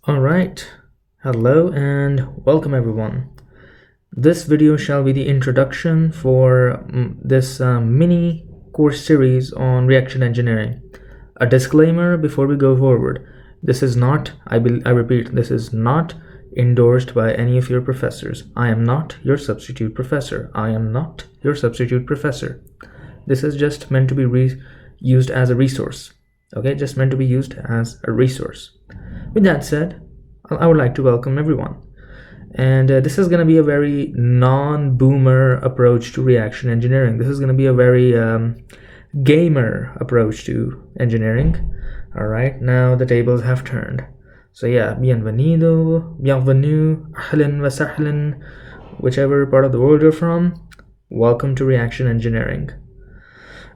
All right, hello and welcome everyone. This video shall be the introduction for this mini course series on reaction engineering. A disclaimer before we go forward. This is not, I repeat, this is not endorsed by any of your professors. I am not your substitute professor. I am not your substitute professor. This is just meant to be used as a resource. Okay, just meant to be used as a resource. With that said, I would like to welcome everyone. And this is going to be a very non-boomer approach to reaction engineering. This is going to be a very gamer approach to engineering. All right, now the tables have turned. So yeah, bienvenido, bienvenue, ahlan wa sahlan, whichever part of the world you're from, welcome to reaction engineering.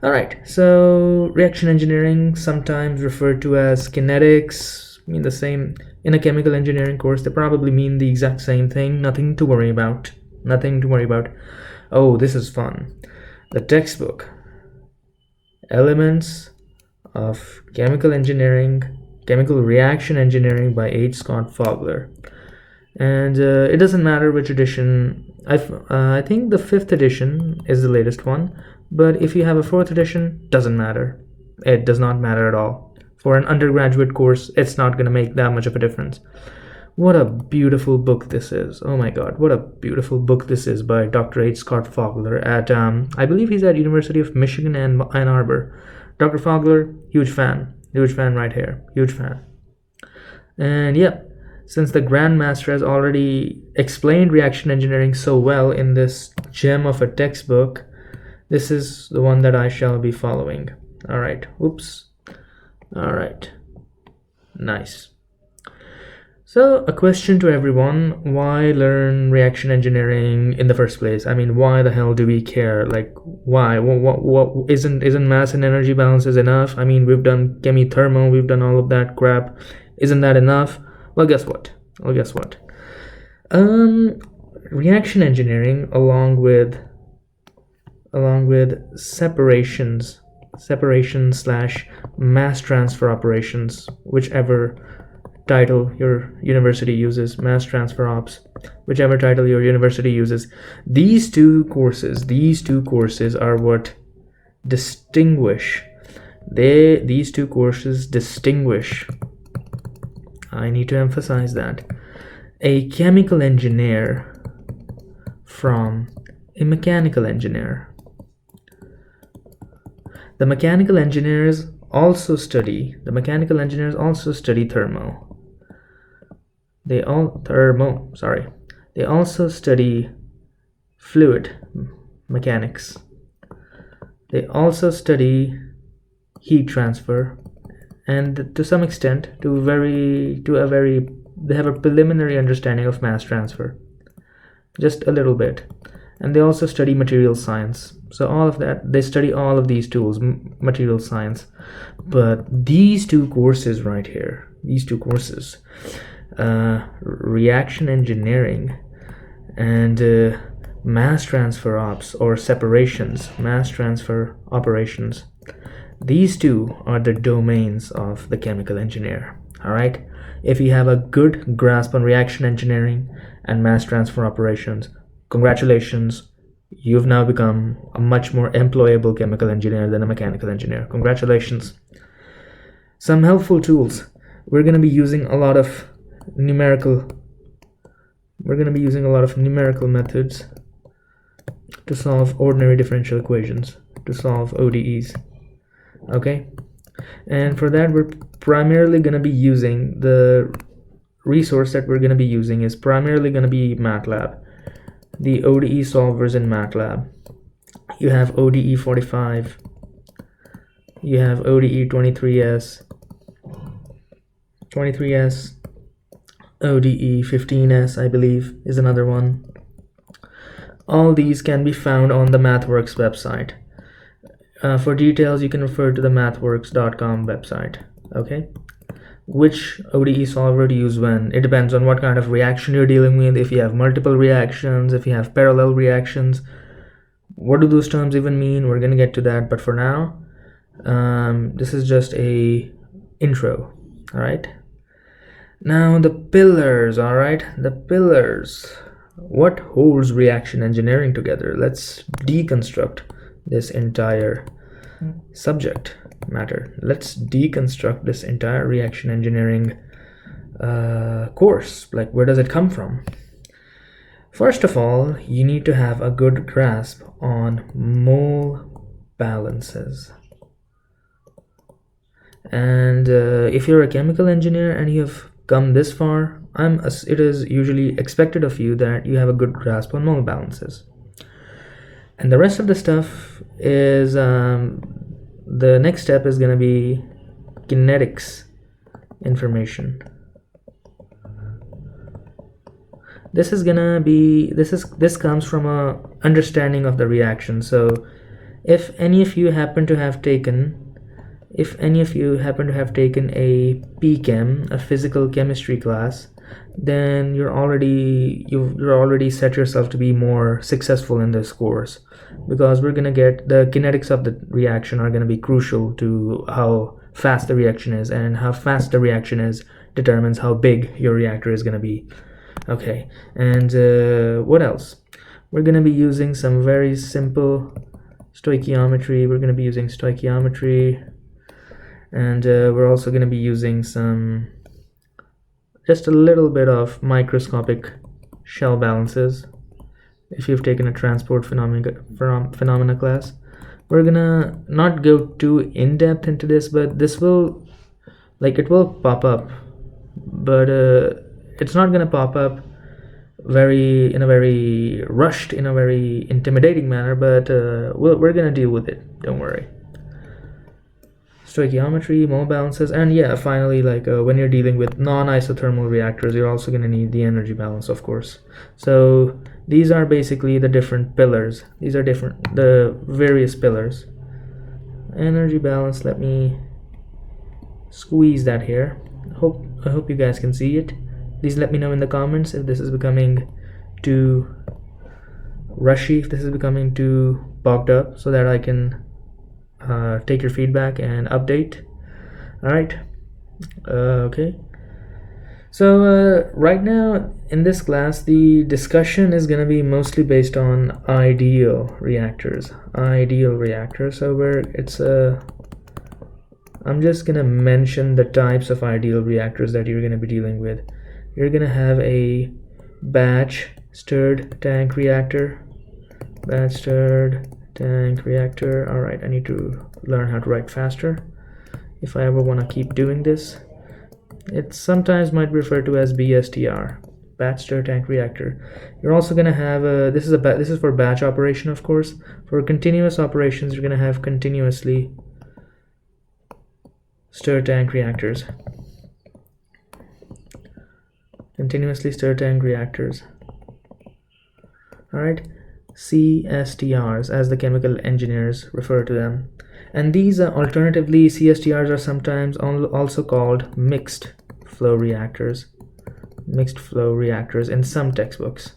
All right, so reaction engineering, sometimes referred to as kinetics, mean the same. In a chemical engineering course, they probably mean the exact same thing. Nothing to worry about. Nothing to worry about. Oh, this is fun. The textbook, Elements of Chemical Engineering, Chemical Reaction Engineering by H. Scott Fogler. And it doesn't matter which edition. I think the 5th edition is the latest one. But if you have a 4th edition, doesn't matter. It does not matter at all. For an undergraduate course, it's not going to make that much of a difference. What a beautiful book this is. Oh my god, what a beautiful book this is by Dr. H. Scott Fogler at, I believe he's at University of Michigan and Ann Arbor. Dr. Fogler, huge fan right here, huge fan. And yeah, since the Grandmaster has already explained reaction engineering so well in this gem of a textbook, this is the one that I shall be following. All right, oops. All right, nice. So a question to everyone: why learn reaction engineering in the first place? I mean, why the hell do we care? Like, why? What isn't mass and energy balances enough? I mean, we've done chemi-thermo, we've done all of that crap. Isn't that enough? Well, guess what? Reaction engineering, along with separation / mass transfer operations, whichever title your university uses, mass transfer ops, whichever title your university uses, these two courses are what distinguish. These two courses distinguish, I need to emphasize that, a chemical engineer from a mechanical engineer. The mechanical engineers also study thermo. They also study fluid mechanics. They also study heat transfer, and to some extent, they have a preliminary understanding of mass transfer, just a little bit. And they also study material science. So all of that, they study all of these tools, material science. But these two courses right here, reaction engineering and mass transfer ops, or mass transfer operations, these two are the domains of the chemical engineer. All right. If you have a good grasp on reaction engineering and mass transfer operations, congratulations, you've now become a much more employable chemical engineer than a mechanical engineer. Congratulations. Some helpful tools. We're going to be using a lot of numerical methods to solve ordinary differential equations, to solve ODEs. Okay? And for that, we're primarily going to be using, the resource that we're going to be using is primarily going to be MATLAB. The ODE solvers in MATLAB. You have ODE 45, you have ODE 23S, ODE 15S, I believe, is another one. All these can be found on the MathWorks website. For details, you can refer to the mathworks.com website. Okay? Which ODE solver to use when? It depends on what kind of reaction you're dealing with. If you have multiple reactions, if you have parallel reactions, what do those terms even mean? We're going to get to that, but for now, this is just a intro. All right. Now the pillars, all right, the pillars. What holds reaction engineering together? Let's deconstruct this entire subject matter. Let's deconstruct this entire reaction engineering course. Like, where does it come from? First of all, you need to have a good grasp on mole balances. And if you're a chemical engineer and you have come this far, it is usually expected of you that you have a good grasp on mole balances. And the rest of the stuff is the next step is going to be kinetics information. This comes from a understanding of the reaction. So if any of you happen to have taken a PChem, a physical chemistry class, then you've already set yourself to be more successful in this course, because we're gonna get the kinetics of the reaction are gonna be crucial to how fast the reaction is, and how fast the reaction is determines how big your reactor is gonna be. Okay, and what else? We're gonna be using some very simple stoichiometry. We're gonna be using stoichiometry. And we're also going to be using just a little bit of microscopic shell balances. If you've taken a transport phenomena class, we're gonna not go too in depth into this, but this will, it will pop up, but it's not gonna pop up in a very rushed, in a very intimidating manner, but we're gonna deal with it, don't worry. Stoichiometry, mole balances, and yeah, finally, when you're dealing with non-isothermal reactors, you're also going to need the energy balance, of course. So these are basically the different pillars. These are the various pillars. Energy balance, let me squeeze that here. I hope you guys can see it. Please let me know in the comments if this is becoming too rushy, if this is becoming too bogged up, so that I can take your feedback and update. All right. Okay. So right now in this class, the discussion is going to be mostly based on ideal reactors. So I'm just going to mention the types of ideal reactors that you're going to be dealing with. You're going to have a batch stirred tank reactor. All right, I need to learn how to write faster if I ever want to keep doing this. It sometimes might be referred to as BSTR, batch stir tank reactor. You're also going to have this is for batch operation, of course. For continuous operations, you're going to have continuously stir tank reactors. All right. CSTRs, as the chemical engineers refer to them. And these alternatively, CSTRs are sometimes also called mixed flow reactors in some textbooks.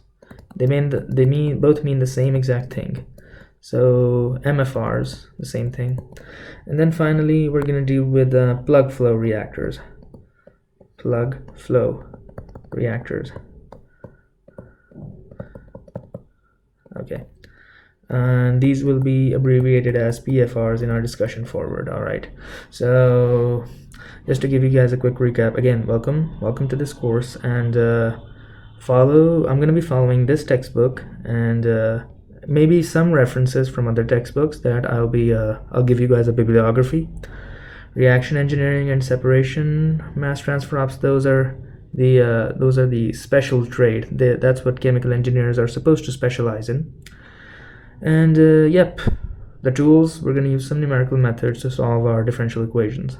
They both mean the same exact thing. So MFRs, the same thing. And then finally, we're going to deal with plug flow reactors. Okay, and these will be abbreviated as PFRs in our discussion forward. All right, so just to give you guys a quick recap again, welcome to this course, and I'm going to be following this textbook and maybe some references from other textbooks that I'll give you guys a bibliography. Reaction engineering and separation, mass transfer ops, those are the special trade. That's what chemical engineers are supposed to specialize in. And yep, the tools, we're going to use some numerical methods to solve our differential equations.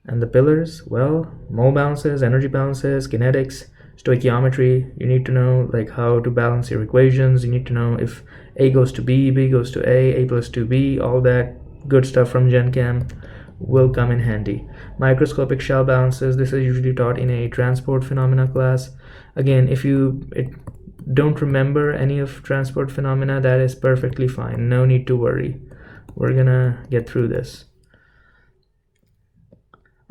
And the pillars, well, mole balances, energy balances, kinetics, stoichiometry. You need to know how to balance your equations. You need to know if A goes to B, B goes to A plus 2B, all that good stuff from Gen Chem will come in handy. Microscopic shell balances, this is usually taught in a transport phenomena class. Again, if you don't remember any of transport phenomena, that is perfectly fine. No need to worry. We're gonna get through this.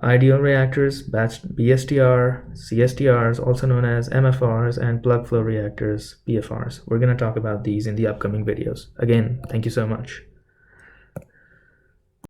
Ideal reactors, batch BSTR, CSTRs, also known as MFRs, and plug flow reactors, PFRs. We're going to talk about these in the upcoming videos. Again, thank you so much.